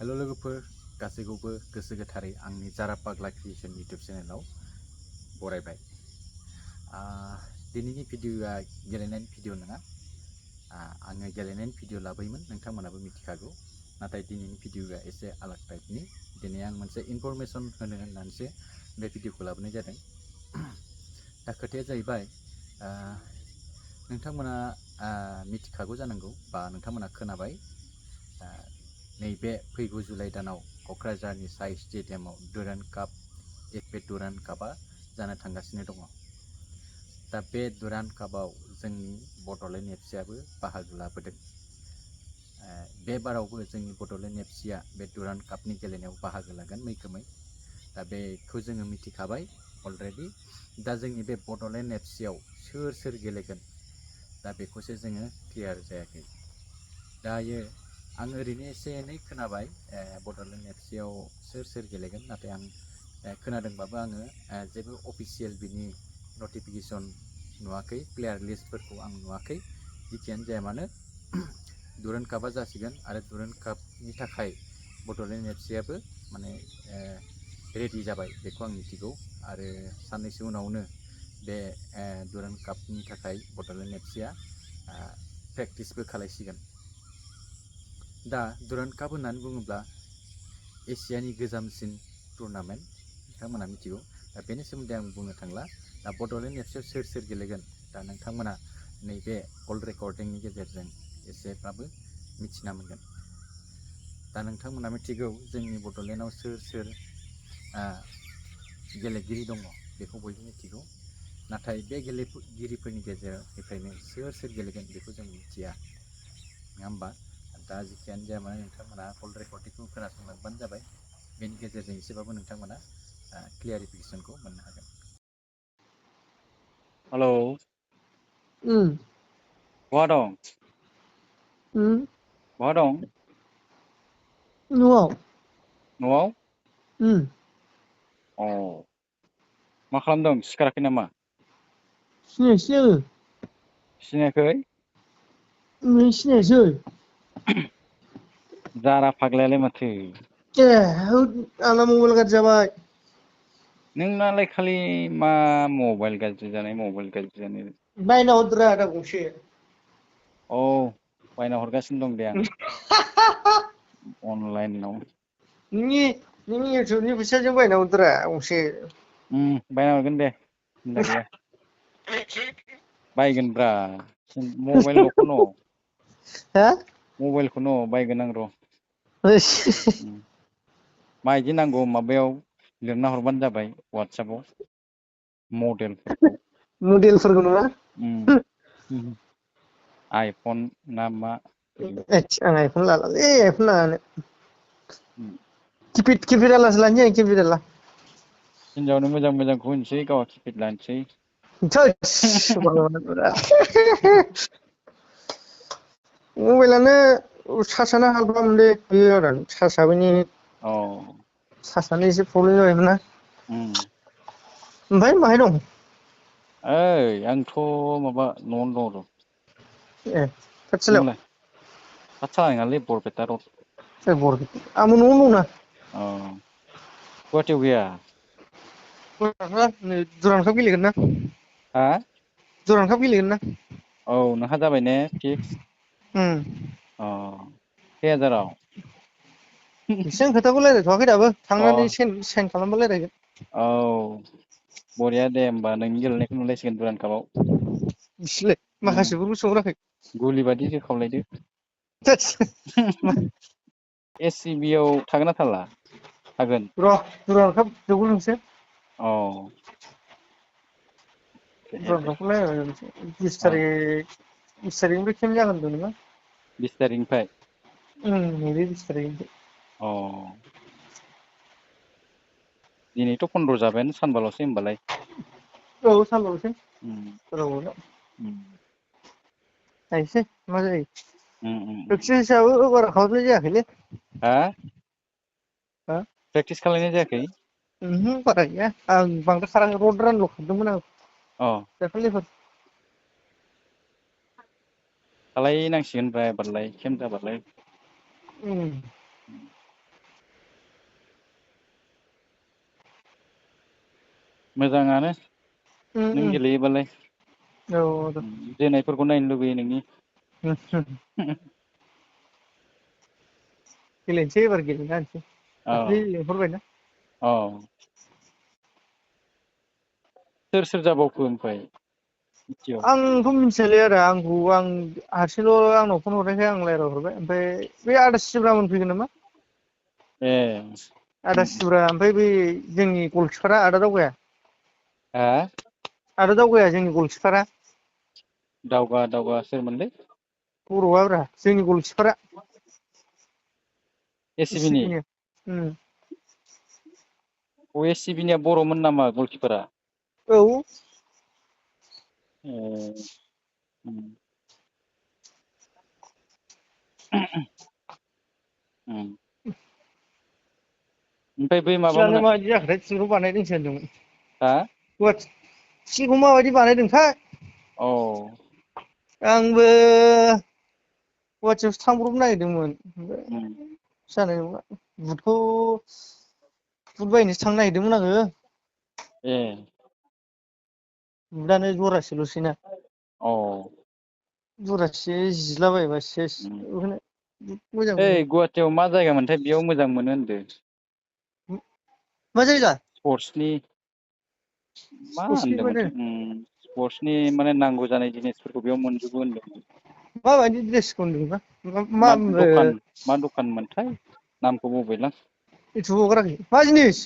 हेल' लोगोफोर गासैखौबो गोसो गोथारै आंनि जारा पाग्ला क्रिएशन इउटुब चेनेलाव बरायबाय। दिनैनि भिडिअ'आ गेलेनायनि भिडिअ' नङा। आङो गेलेनायनि भिडिअ' लाबोयोमोन, नोंथांमोनाबो मिथिखागौ। नाथाय दिनैनि भिडिअ'आ एसे आलादा टाइपनि। दिनै आं मोनसे इनफरमेसन होनो होननानैसो बे भिडिअ'खौ लाबोनाय जादों। दा खोथाया जाहैबाय, नोंथांमोना मिथिखागौ जानांगौ बा नोंथांमोना खोनाबाय, नैबे फैगौ जुलाइ दानाव क'क्राझारनि साइ स्टेडियामाव डुरान्ड काप एफए डुरान्ड कापआ जानो थांगासिनो दङ। दा बे डुरान्ड कापआव जोंनि बड'लेण्ड एफसिआबो बाहागो लाबोदों। बे बारावबो जोंनि बड'लेण्ड एफसिआ बे डुरान्ड कापनि गेलेनायाव बाहागो लागोन मैखोमै। दा बेखौ जोङो मिथिखाबाय अलरेडि। दा जोंनि बे बड'लेण्ड एफसिआव सोर सोर गेलेगोन, दा बेखौसो जोङो क्लियार जायाखै। दायो आं ओरैनो एसे एनै खोनाबाय बड'लेण्ड एफसिआव सोर सोर गेलेगोन, नाथाय आं खोनादोंबाबो आङो जेबो अफिसियेल बिनि नटिफिकेसन नुवाखै, प्लेयार लिस्टफोरखौ आं नुवाखै। जिखियानो जाया मानो डुरान्ड कापआ जासिगोन आरो डुरान्ड कापनि थाखाय बड'लेण्ड एफसिआबो माने रेडि जाबाय, बेखौ आं मिथिगौ। आरो साननैसो उनावनो बे डुरान्ड कापनि थाखाय बड'लेण्ड एफसिआ प्रेक्टिसबो खालायसिगोन। दा डुरान्ड काप होननानै बुङोब्ला एसियानि गोजामसिन टुर्नामेन्ट, नोंथांमोना मिथिगौ। दा बेनि सोमोन्दै आं बुंनो थांला। दा बड'लेण्ड एफसिआव सोर सोर गेलेगोन, दा नोंथांमोना नैबे कल रेकर्डिंनि गेजेरजों एसेब्लाबो मिथिना मोनगोन। दा नोंथांमोना मिथिगौ जोंनि बड'लेण्डआव सोर सोर गेलेगिरि दङ, बेखौ बयबो मिथिगौ। नाथाय बे गेलेगिरिफोरनि गेजेरनिफ्रायनो सोर सोर गेलेगोन बेखौ जों मिथिया, नङा होमबा? दा जिखियानो जाया मानो नोंथांमोना कल रेकर्डिंखौ खोनासंलांबानो जाबाय। बेनि गेजेरजों एसेबाबो नोंथांमोना क्लियारिफिकेसनखौ मोननो हागोन। हेलौ। बहा दं? बहा दं? न'आव। न'आव? अ, मा खालामदों? सिखाराखै नामा? सिनायासै आङो। सिनायाखै? सिनायासै। जारा फाग्लायालाय माथो? ए आंना मबाइल गाज्रि जाबाय। नोंनालाय खालि मा मबाइल गाज्रि जानाय, मबाइल गाज्रि जानाय? बायना हरदोरा आदा गंसे। औ, बायना हरगासिनो दं दे आं अनलाइनाव। नोंनि इउटुबनि फैसाजों बायना हरदोरा गंसे। बायना हरगोन दे, सिन्था गैया। बायगोनब्रा, मबाइलल'खौनो। हा? मबाइलखौनो बायगोन आं र'। होस। माइदि नांगौ माबायाव लिरना हरबानो जाबाय वाट्सएपाव। मडेलफोरखौ। मडेलफोरखौ नङा। आइफन ना मा? आं आइफन लालालै, आइफन नाङानो। उम। किपेड आलासो लानोसै आं, किपेड आला। हिनजावनो मोजां मोजांखौ होनोसै, गावहा किपेड लानोसै। थोस। मबाइलानो चार्जआनो हाबलामोनलै गैया आरो चार्जआबो औ। चार्जआनो एसे प्रब्लेम जाबायमोन ना। ओमफ्राय माहाय दं? ओइ आंथ' माबा न'आवनो दं र'। ए पाठसालायाव? पाठसाला नङालै बरपेटा रड। आंबो न'आवनो दंना। अ, गुवाहाटियाव गैया? नै दुरान्ड काप गेलेगोन ना। हा? दुरान्ड काप गेलेगोन ना। औ, नोंहा जाबाय ने फिक्स? अ, खै हाजाराव? बेसेबां खोथाखौ रायज्लायथ'वाखै दाबो, अ थांनानै साइन खालामबा रायज्लायगोन। औ, बरिया दे होमबा नोंनि गेलेनायखौ नुलायसिगोन दुरान्ड कापआव। बिसोरलाय माखासेफोरखौ सोंहराखै? गुलि बादि जोखावलायदो। थोस। एस सि बि आव थागोन ना थाला? थागोन। र' दुरान्ड काप जोबग्रोथोंसै। औ। दुरान्ड कापखौ रायज्लायग्रोनोसै। 20 औ थारिखनिफ्राय केम्प जागोन होनदोंमोन ना? 20 थारिखनिफ्राय? नैबे 20 थारिखनिफ्राय। अ। दिनैथ' 15 जाबायानो, सानबाल'सै होमबालाय। औ, सानबाल'सै बारा गोबाव गैला। उम। नायसै मा जायो। उम। प्रेक्टिसाबो बारा खालामनाय जायाखैलै। हा? हा? प्रेक्टिस खालायनाय जायाखै? ओमहो बारा गैया, आं बांद्राय खाराखै रड रानल' खारदोंमोन आं अ दाखालिफोर। खालाय नांसिगोन ब्रा एबारलाय केम्प जाबालाय। उम। मोजाङानो नों गेलेयोबालाय औ जोनायफोरखौ नायनो लुबैयो नोंनि गेलेनोसै एबार गेलेना होनोसै औ दाख्लै लेंहरबायना औ सोर सोर जाबावखो ओमफ्राय मिथियाव आंथ' मिथियालै आदा आं हारसिंल' आंनाव फन हरनायखाय आं रायज्लायहरबाय ओमफ्राय बे आदा सिब्रामोन फैगोन नामा ए आदा सिब्रा ओमफ्राय बै जोंनि गलकिपारा आदा दावगाया हा आदा दावगाया जोंनि गलकिपारा दावगा सोरमोनलै बर'आ ब्रा जोंनि गलकिपारा एसिबिनि उम अ एसिबिनिया बर'मोन नामा गलकिपारा औ ए ओमफ्राय बै टिकेटआनो माबामोना माबायदि जाखोथाय टिकेटखौ बानायदोंसो हा होनदोंमोन टिकेटखौ माबायदि बानायदोंथाय औ आंबो गुवाहाटियावसो थांब्रबनो नागिरदोंमोन जानाय नंला बुट बायनोसो थांनो नागिरदोंमोन आङो ए बुटआनो जरासेल'सैना औ जरासे जिलाबायबा सेस बेखौनो मोजां मोनो ओइ गुवाहाटियाव मा जायगा मोनथाय बेयाव मोजां मोनो होनदों मा जायगा स्पर्टसनि मा स्पर्टसनि माने होनदोंमोनथाय स्पर्टसनि माने नांगौ जानाय जिनिसफोरखौ बेयाव मोनजोबो होनदों माबायदि ड्रेसखौ होनदोंबा मा दखान मोनथाय नामखौ बावबायलां मिथिबावगाराखै मा जिनिस